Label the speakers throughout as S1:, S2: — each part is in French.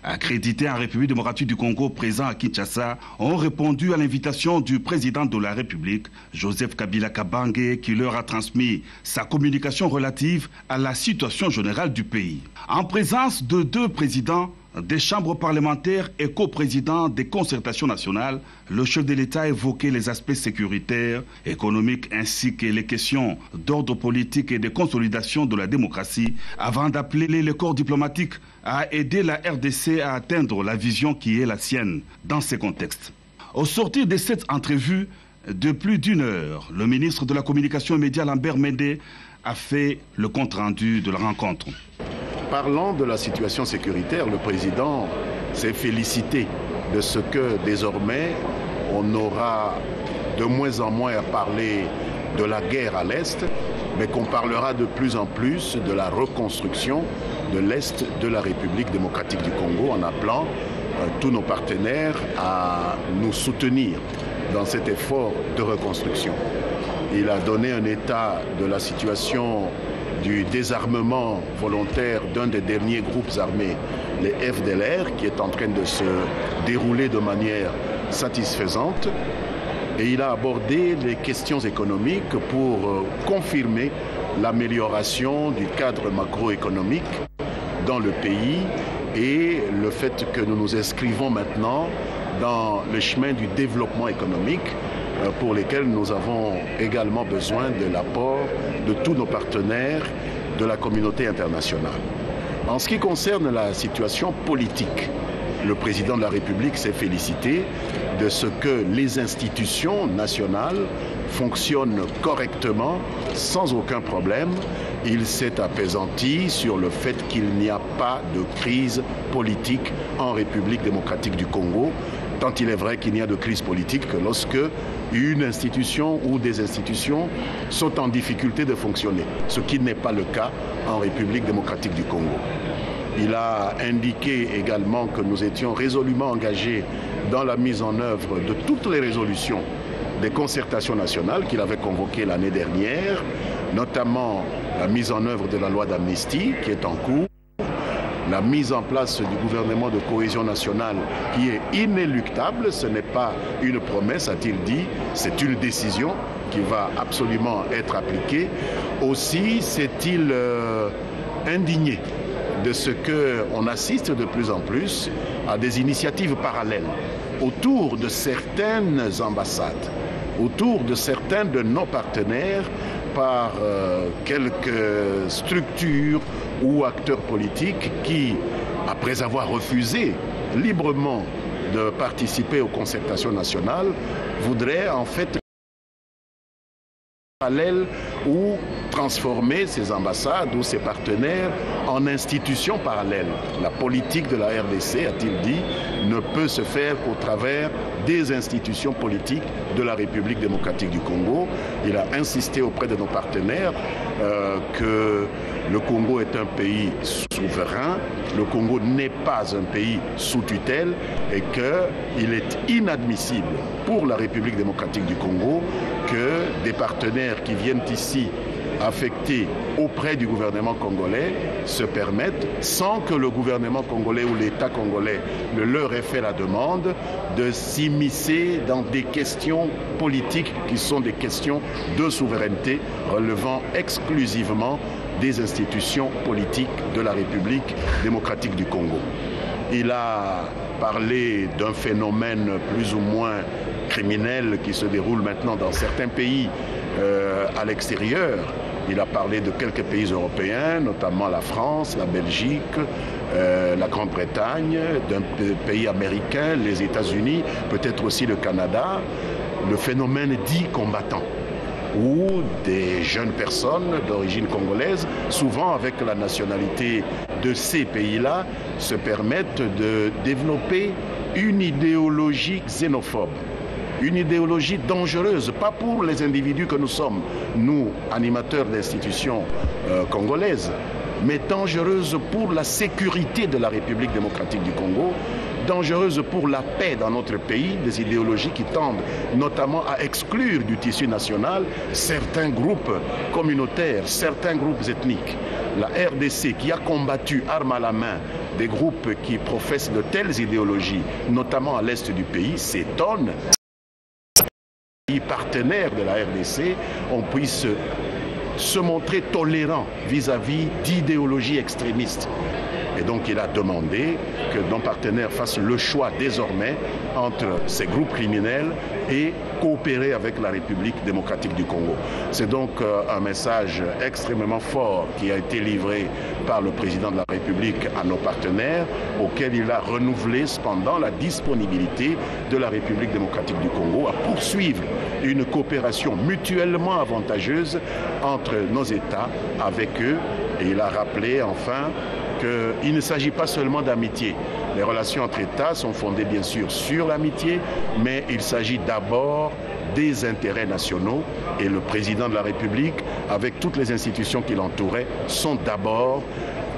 S1: accrédités en République démocratique du Congo présents à Kinshasa ont répondu à l'invitation du président de la République, Joseph Kabila Kabange, qui leur a transmis sa communication relative à la situation générale du pays. En présence de deux présidents des chambres parlementaires et coprésidents des concertations nationales, le chef de l'État a évoqué les aspects sécuritaires, économiques ainsi que les questions d'ordre politique et de consolidation de la démocratie avant d'appeler les corps diplomatiques à aider la RDC à atteindre la vision qui est la sienne dans ces contextes. Au sortir de cette entrevue de plus d'une heure, le ministre de la Communication et Médias Lambert Mende a fait le compte-rendu de la rencontre.
S2: Parlant de la situation sécuritaire, le président s'est félicité de ce que désormais on aura de moins en moins à parler de la guerre à l'Est, mais qu'on parlera de plus en plus de la reconstruction de l'Est de la République démocratique du Congo en appelant tous nos partenaires à nous soutenir dans cet effort de reconstruction. Il a donné un état de la situation du désarmement volontaire d'un des derniers groupes armés, les FDLR, qui est en train de se dérouler de manière satisfaisante. Et il a abordé les questions économiques pour confirmer l'amélioration du cadre macroéconomique dans le pays et le fait que nous nous inscrivons maintenant dans le chemin du développement économique pour lesquels nous avons également besoin de l'apport de tous nos partenaires de la communauté internationale. En ce qui concerne la situation politique, le président de la République s'est félicité de ce que les institutions nationales fonctionnent correctement, sans aucun problème. Il s'est apaisanti sur le fait qu'il n'y a pas de crise politique en République démocratique du Congo, tant il est vrai qu'il n'y a de crise politique que lorsque une institution ou des institutions sont en difficulté de fonctionner, ce qui n'est pas le cas en République démocratique du Congo. Il a indiqué également que nous étions résolument engagés dans la mise en œuvre de toutes les résolutions des concertations nationales qu'il avait convoquées l'année dernière, notamment la mise en œuvre de la loi d'amnistie qui est en cours, la mise en place du gouvernement de cohésion nationale qui est inéluctable, ce n'est pas une promesse, a-t-il dit, c'est une décision qui va absolument être appliquée. Aussi s'est-il indigné de ce qu'on assiste de plus en plus à des initiatives parallèles autour de certaines ambassades, autour de certains de nos partenaires par quelques structures ou acteurs politiques qui, après avoir refusé librement de participer aux concertations nationales, voudraient en fait parallèle ou transformer ces ambassades ou ces partenaires en institutions parallèles. La politique de la RDC, a-t-il dit, ne peut se faire qu'au travers des institutions politiques de la République démocratique du Congo. Il a insisté auprès de nos partenaires que le Congo est un pays souverain, le Congo n'est pas un pays sous tutelle et qu'il est inadmissible pour la République démocratique du Congo que des partenaires qui viennent ici affectés auprès du gouvernement congolais se permettent, sans que le gouvernement congolais ou l'État congolais ne leur ait fait la demande, de s'immiscer dans des questions politiques qui sont des questions de souveraineté relevant exclusivement des institutions politiques de la République démocratique du Congo. Il a parlé d'un phénomène plus ou moins criminel qui se déroule maintenant dans certains pays à l'extérieur. Il a parlé de quelques pays européens, notamment la France, la Belgique, la Grande-Bretagne, d'un pays américain, les États-Unis, peut-être aussi le Canada. Le phénomène dit combattant, où des jeunes personnes d'origine congolaise, souvent avec la nationalité de ces pays-là, se permettent de développer une idéologie xénophobe. Une idéologie dangereuse, pas pour les individus que nous sommes, nous, animateurs d'institutions congolaises, mais dangereuse pour la sécurité de la République démocratique du Congo, dangereuse pour la paix dans notre pays, des idéologies qui tendent notamment à exclure du tissu national certains groupes communautaires, certains groupes ethniques. La RDC qui a combattu armes à la main des groupes qui professent de telles idéologies, notamment à l'est du pays, s'étonnent. Les partenaires de la RDC, on puisse se montrer tolérant vis-à-vis d'idéologies extrémistes. Et donc il a demandé que nos partenaires fassent le choix désormais entre ces groupes criminels et coopérer avec la République démocratique du Congo. C'est donc un message extrêmement fort qui a été livré par le président de la République à nos partenaires, auquel il a renouvelé cependant la disponibilité de la République démocratique du Congo à poursuivre une coopération mutuellement avantageuse entre nos États avec eux. Et il a rappelé enfin qu'il ne s'agit pas seulement d'amitié. Les relations entre États sont fondées bien sûr sur l'amitié, mais il s'agit d'abord des intérêts nationaux et le président de la République, avec toutes les institutions qui l'entouraient, sont d'abord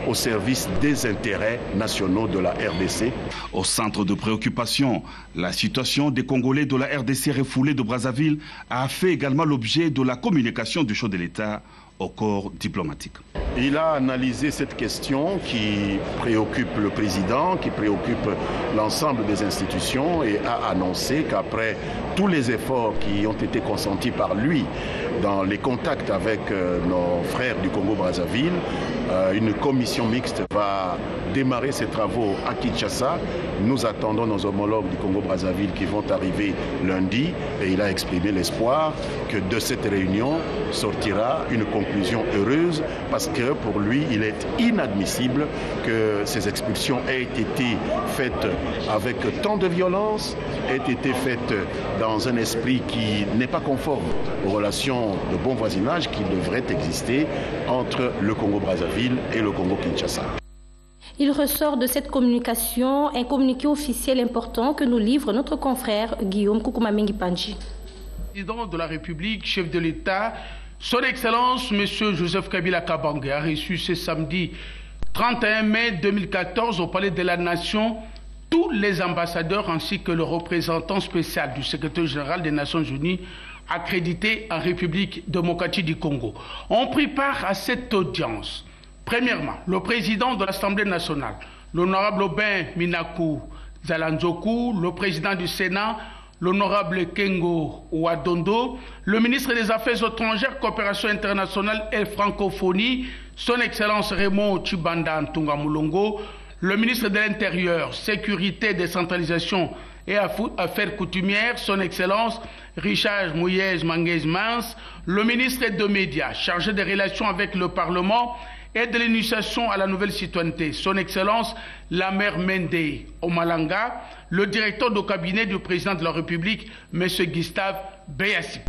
S2: au service des intérêts nationaux de la RDC.
S1: Au centre de préoccupation, la situation des Congolais de la RDC refoulés de Brazzaville a fait également l'objet de la communication du chef de l'État au corps diplomatique.
S2: Il a analysé cette question qui préoccupe le président, qui préoccupe l'ensemble des institutions et a annoncé qu'après tous les efforts qui ont été consentis par lui dans les contacts avec nos frères du Congo-Brazzaville, une commission mixte va démarrer ses travaux à Kinshasa. Nous attendons nos homologues du Congo-Brazzaville qui vont arriver lundi et il a exprimé l'espoir que de cette réunion sortira une conclusion heureuse parce que pour lui, il est inadmissible que ces expulsions aient été faites avec tant de violence, aient été faites dans un esprit qui n'est pas conforme aux relations de bon voisinage qui devraient exister entre le Congo-Brazzaville et le Congo-Kinshasa.
S3: Il ressort de cette communication un communiqué officiel important que nous livre notre confrère Guillaume Koukoumamengi Pandji.
S4: Président de la République, chef de l'État, Son Excellence M. Joseph Kabila Kabange a reçu ce samedi 31 mai 2014 au Palais de la Nation tous les ambassadeurs ainsi que le représentant spécial du secrétaire général des Nations Unies accrédité en République démocratique du Congo. On prit part à cette audience. Premièrement, le président de l'Assemblée nationale, l'honorable Aubin Minakou Zalanzoku, le président du Sénat, l'honorable Kengo Ouadondo, le ministre des Affaires étrangères, coopération internationale et francophonie, son Excellence Raymond Tshibanda Ntunga Mulongo, le ministre de l'Intérieur, Sécurité, Décentralisation et Affaires coutumières, son Excellence Richard Mouyez Manguez Mans, le ministre des Médias, chargé des relations avec le Parlement et de l'initiation à la nouvelle citoyenneté, son Excellence la mère Mende Omalanga, le directeur de cabinet du président de la République, M. Gustave Beyassip.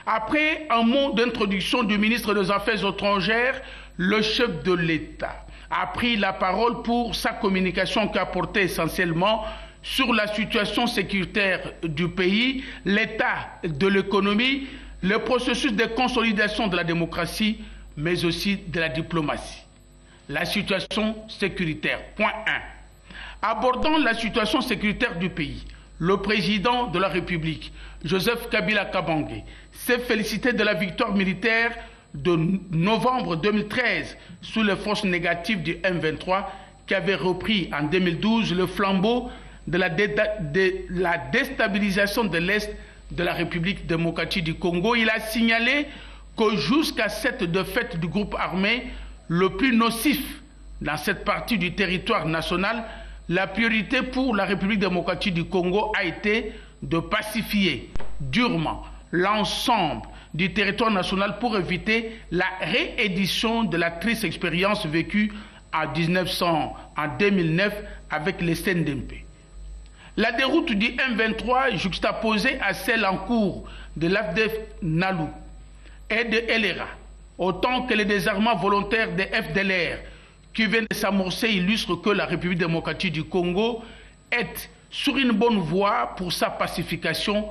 S4: Après un mot d'introduction du ministre des Affaires étrangères, le chef de l'État a pris la parole pour sa communication qui a porté essentiellement sur la situation sécuritaire du pays, l'état de l'économie, le processus de consolidation de la démocratie, mais aussi de la diplomatie. La situation sécuritaire. Point 1. Abordant la situation sécuritaire du pays, le président de la République, Joseph Kabila Kabange, s'est félicité de la victoire militaire de novembre 2013 sous les forces négatives du M23 qui avait repris en 2012 le flambeau de la déstabilisation de l'Est de la République démocratique du Congo. Il a signalé que jusqu'à cette défaite du groupe armé, le plus nocif dans cette partie du territoire national, la priorité pour la République démocratique du Congo a été de pacifier durement l'ensemble du territoire national pour éviter la réédition de la triste expérience vécue en 2009 avec les CNDP. La déroute du M23 juxtaposée à celle en cours de l'AFDF Nalou et de LRA, autant que les désarmements volontaires des FDLR qui viennent de s'amorcer illustrent que la République démocratique du Congo est sur une bonne voie pour sa pacification,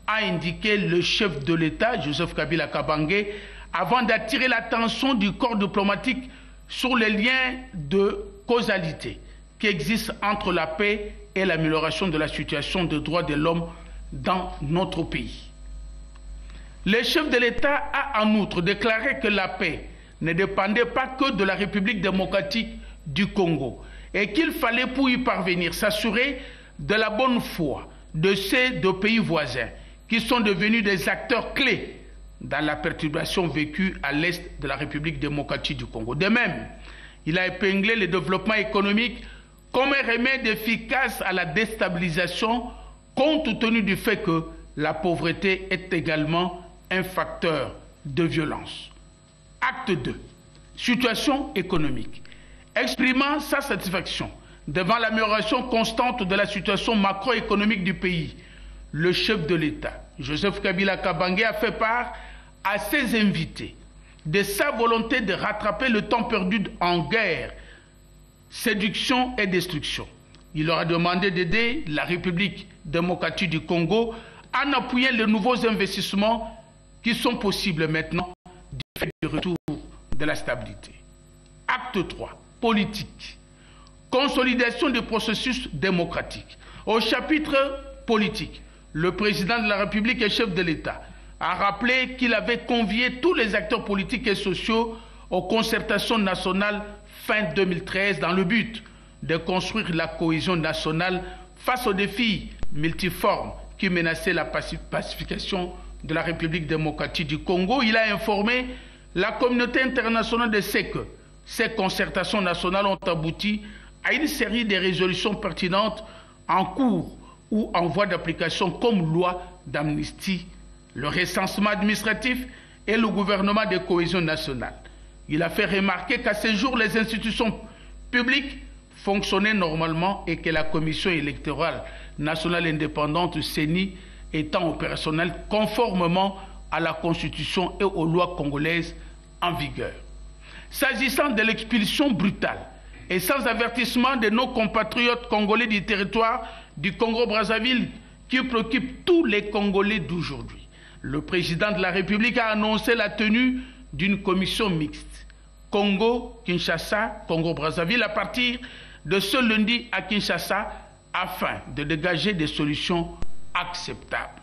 S4: a indiqué le chef de l'État, Joseph Kabila Kabange, avant d'attirer l'attention du corps diplomatique sur les liens de causalité qui existent entre la paix et l'amélioration de la situation des droits de l'homme dans notre pays. Le chef de l'État a en outre déclaré que la paix ne dépendait pas que de la République démocratique du Congo et qu'il fallait pour y parvenir s'assurer de la bonne foi de ces deux pays voisins qui sont devenus des acteurs clés dans la perturbation vécue à l'est de la République démocratique du Congo. De même, il a épinglé le développement économique comme un remède efficace à la déstabilisation, compte tenu du fait que la pauvreté est également un facteur de violence. Acte 2. Situation économique. Exprimant sa satisfaction devant l'amélioration constante de la situation macroéconomique du pays, le chef de l'État, Joseph Kabila Kabange, a fait part à ses invités de sa volonté de rattraper le temps perdu en guerre, séduction et destruction. Il leur a demandé d'aider la République démocratique du Congo en appuyant les nouveaux investissements qui sont possibles maintenant du fait du retour de la stabilité. Acte 3. Politique. Consolidation du processus démocratique. Au chapitre politique, le président de la République et chef de l'État a rappelé qu'il avait convié tous les acteurs politiques et sociaux aux concertations nationales fin 2013 dans le but de construire la cohésion nationale face aux défis multiformes qui menaçaient la pacification de la République démocratique du Congo. Il a informé la communauté internationale de ce que ces concertations nationales ont abouti à une série de résolutions pertinentes en cours ou en voie d'application comme loi d'amnistie, le recensement administratif et le gouvernement de cohésion nationale. Il a fait remarquer qu'à ce jour, les institutions publiques fonctionnaient normalement et que la Commission électorale nationale indépendante CENI étant opérationnelle conformément à la Constitution et aux lois congolaises en vigueur. S'agissant de l'expulsion brutale et sans avertissement de nos compatriotes congolais du territoire du Congo-Brazzaville qui préoccupe tous les Congolais d'aujourd'hui, le président de la République a annoncé la tenue d'une commission mixte Congo-Kinshasa, Congo-Brazzaville à partir de ce lundi à Kinshasa afin de dégager des solutions acceptables.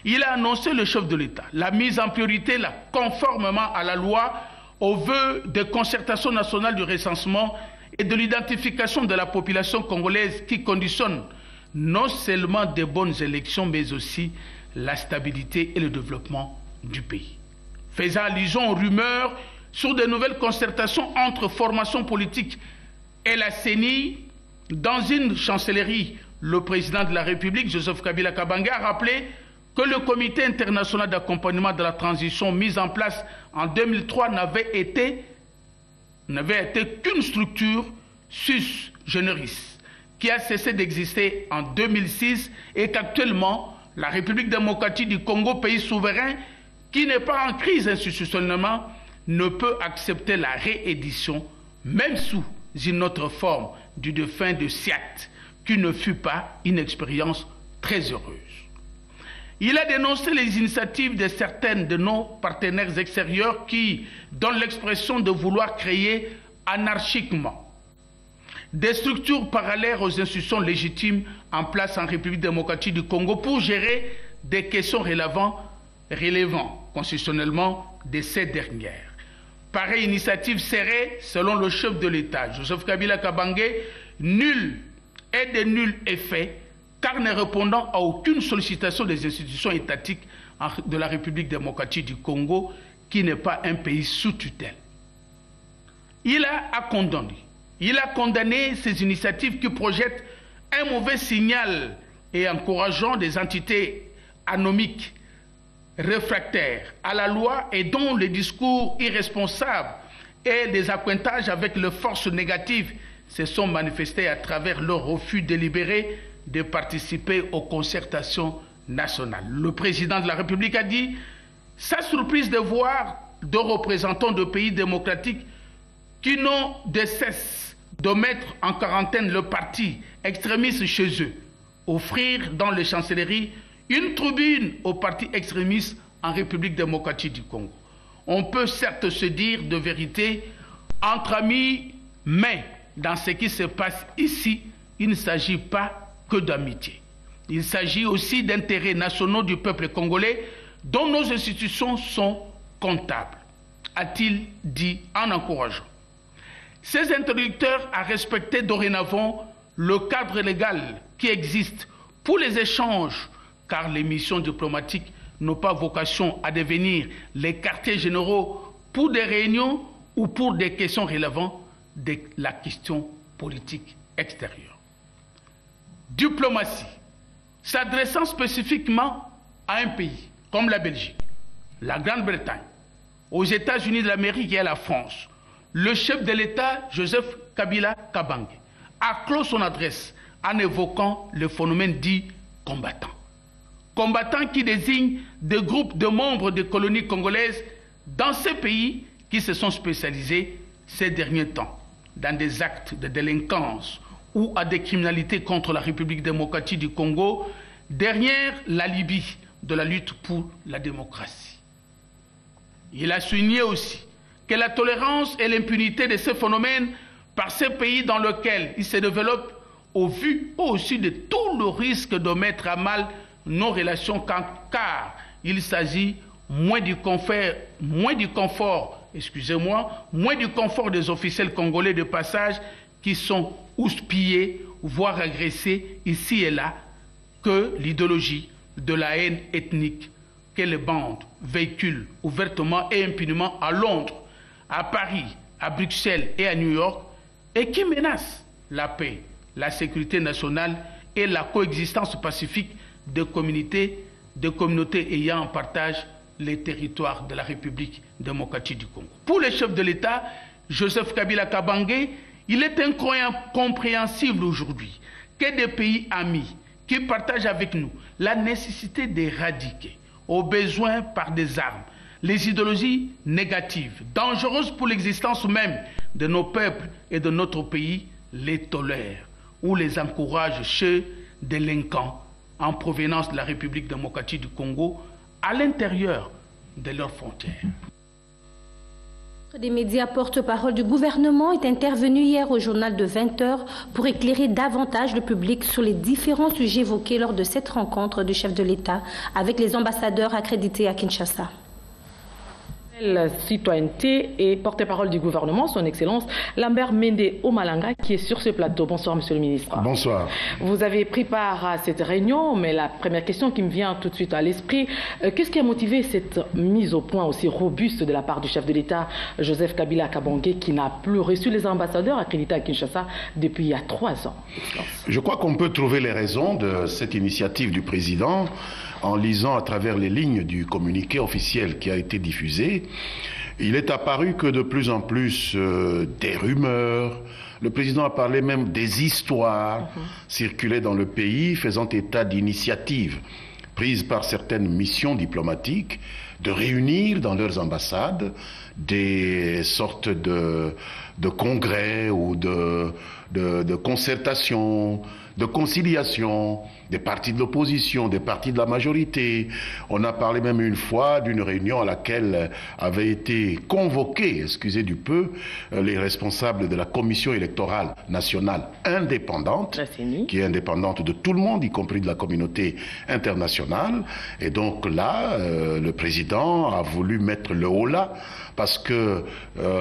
S4: Il a annoncé, le chef de l'État, la mise en priorité, conformément à la loi, au vœu de concertation nationale du recensement et de l'identification de la population congolaise qui conditionne non seulement de bonnes élections, mais aussi la stabilité et le développement du pays. Faisant allusion aux rumeurs sur de nouvelles concertations entre formations politiques et la CENI, dans une chancellerie, le président de la République, Joseph Kabila Kabange, a rappelé que le comité international d'accompagnement de la transition mis en place en 2003 n'avait été qu'une structure sus generis qui a cessé d'exister en 2006 et qu'actuellement la République démocratique du Congo, pays souverain qui n'est pas en crise institutionnellement, ne peut accepter la réédition, même sous une autre forme, du défunt de SIAT, qui ne fut pas une expérience très heureuse. Il a dénoncé les initiatives de certaines de nos partenaires extérieurs qui donnent l'expression de vouloir créer anarchiquement des structures parallèles aux institutions légitimes en place en République démocratique du Congo pour gérer des questions relevant constitutionnellement de ces dernières. Pareille initiative serait, selon le chef de l'État, Joseph Kabila Kabange, nulle et de nul effet, car ne répondant à aucune sollicitation des institutions étatiques de la République démocratique du Congo, qui n'est pas un pays sous tutelle. Il a condamné ces initiatives qui projettent un mauvais signal et encourageant des entités anomiques réfractaires à la loi et dont les discours irresponsables et les accointages avec les forces négatives se sont manifestés à travers leur refus délibéré de participer aux concertations nationales. Le président de la République a dit sa surprise de voir deux représentants de pays démocratiques qui n'ont de cesse de mettre en quarantaine le parti extrémiste chez eux, offrir dans les chancelleries une tribune au parti extrémiste en République démocratique du Congo. On peut certes se dire de vérité entre amis, mais dans ce qui se passe ici, il ne s'agit pas que d'amitié. Il s'agit aussi d'intérêts nationaux du peuple congolais dont nos institutions sont comptables, a-t-il dit en encourageant ces interlocuteurs à respecter dorénavant le cadre légal qui existe pour les échanges, car les missions diplomatiques n'ont pas vocation à devenir les quartiers généraux pour des réunions ou pour des questions relevantes de la question politique extérieure. Diplomatie, s'adressant spécifiquement à un pays comme la Belgique, la Grande-Bretagne, aux États-Unis de l'Amérique et à la France, le chef de l'État, Joseph Kabila Kabange, a clos son adresse en évoquant le phénomène dit combattant. Combattants qui désignent des groupes de membres des colonies congolaises dans ces pays qui se sont spécialisés ces derniers temps dans des actes de délinquance ou à des criminalités contre la République démocratique du Congo, derrière la Libye de la lutte pour la démocratie. Il a souligné aussi que la tolérance et l'impunité de ces phénomènes par ces pays dans lesquels ils se développent au vu aussi de tout le risque de mettre à mal nos relations car il s'agit moins du confort des officiels congolais de passage qui sont houspillés, voire agressés ici et là, que l'idéologie de la haine ethnique que les bandes véhiculent ouvertement et impunément à Londres, à Paris, à Bruxelles et à New York, et qui menace la paix, la sécurité nationale et la coexistence pacifique de communautés ayant en partage les territoires de la République démocratique du Congo. Pour le chef de l'État, Joseph Kabila Kabange, il est incompréhensible aujourd'hui que des pays amis qui partagent avec nous la nécessité d'éradiquer, au besoin par des armes, les idéologies négatives, dangereuses pour l'existence même de nos peuples et de notre pays, les tolèrent ou les encouragent chez des délinquants en provenance de la République démocratique du Congo à l'intérieur de leurs frontières.
S3: Des médias porte-parole du gouvernement est intervenu hier au journal de 20h pour éclairer davantage le public sur les différents sujets évoqués lors de cette rencontre du chef de l'État avec les ambassadeurs accrédités à Kinshasa.
S5: Citoyenneté et porte-parole du gouvernement, son Excellence Lambert Mende Omalanga, qui est sur ce plateau. Bonsoir, Monsieur le Ministre.
S2: Bonsoir.
S5: Vous avez pris part à cette réunion, mais la première question qui me vient tout de suite à l'esprit, qu'est-ce qui a motivé cette mise au point aussi robuste de la part du chef de l'État, Joseph Kabila Kabange, qui n'a plus reçu les ambassadeurs accrédités à Kinshasa depuis il y a 3 ans?
S2: Je crois qu'on peut trouver les raisons de cette initiative du président en lisant à travers les lignes du communiqué officiel qui a été diffusé. Il est apparu que de plus en plus des rumeurs, le président a parlé même des histoires circulaient dans le pays, faisant état d'initiatives prises par certaines missions diplomatiques de réunir dans leurs ambassades des sortes de congrès ou de concertations, de conciliation des partis de l'opposition, des partis de la majorité. On a parlé même une fois d'une réunion à laquelle avaient été convoqués, excusez du peu, les responsables de la commission électorale nationale indépendante, qui est indépendante de tout le monde, y compris de la communauté internationale. Et donc là, le président a voulu mettre le haut là, parce que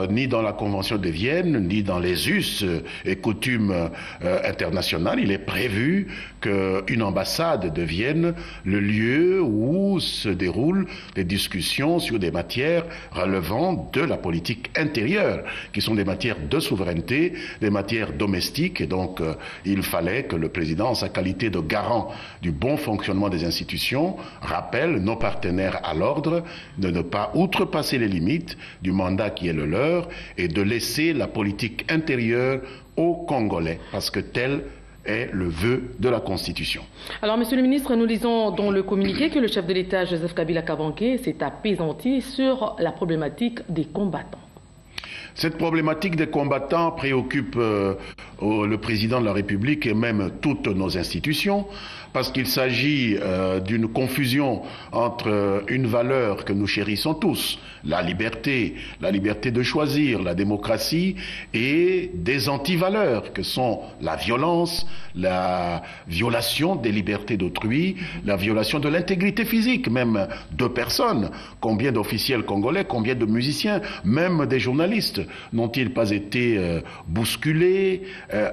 S2: ni dans la Convention de Vienne, ni dans les us et coutumes internationales, il est prévu qu'une ambassade devienne le lieu où se déroulent des discussions sur des matières relevant de la politique intérieure, qui sont des matières de souveraineté, des matières domestiques. Et donc, il fallait que le président, en sa qualité de garant du bon fonctionnement des institutions, rappelle nos partenaires à l'ordre de ne pas outrepasser les limites du mandat qui est le leur et de laisser la politique intérieure aux Congolais, parce que tel est le vœu de la Constitution.
S5: Alors, Monsieur le ministre, nous lisons dans le communiqué que le chef de l'État, Joseph Kabila Kabange, s'est appesanti sur la problématique des combattants.
S2: Cette problématique des combattants préoccupe le président de la République et même toutes nos institutions, parce qu'il s'agit d'une confusion entre une valeur que nous chérissons tous, la liberté de choisir, la démocratie, et des antivaleurs que sont la violence, la violation des libertés d'autrui, la violation de l'intégrité physique, même de personnes. Combien d'officiels congolais, combien de musiciens, même des journalistes n'ont-ils pas été bousculés,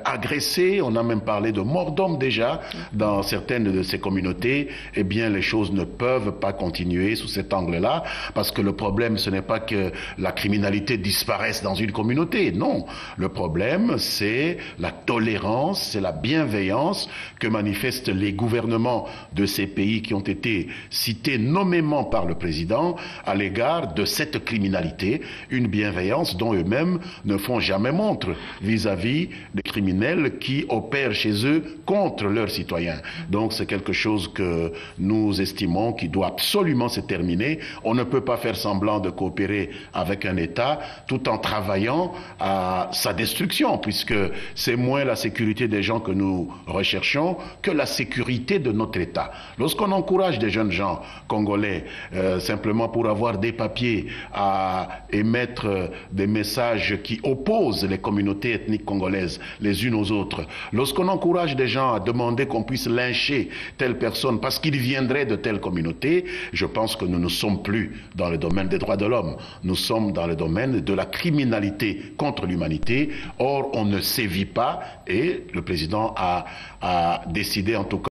S2: agressés? On a même parlé de mort d'homme déjà dans certaines de ces communautés. Eh bien, les choses ne peuvent pas continuer sous cet angle-là, parce que le problème, ce n'est pas que la criminalité disparaisse dans une communauté. Non, le problème, c'est la tolérance, c'est la bienveillance que manifestent les gouvernements de ces pays qui ont été cités nommément par le président à l'égard de cette criminalité, une bienveillance dont eux-mêmes ne font jamais montre vis-à-vis des criminels qui opèrent chez eux contre leurs citoyens. Donc c'est quelque chose que nous estimons qui doit absolument se terminer. On ne peut pas faire semblant de coopérer avec un État tout en travaillant à sa destruction, puisque c'est moins la sécurité des gens que nous recherchons que la sécurité de notre État. Lorsqu'on encourage des jeunes gens congolais simplement pour avoir des papiers à émettre des messages qui opposent les communautés ethniques congolaises les unes aux autres, lorsqu'on encourage des gens à demander qu'on puisse lyncher telle personne parce qu'il viendrait de telle communauté, je pense que nous ne sommes plus dans le domaine des droits de l'homme. Nous sommes dans le domaine de la criminalité contre l'humanité. Or, on ne sévit pas et le président a décidé en tout cas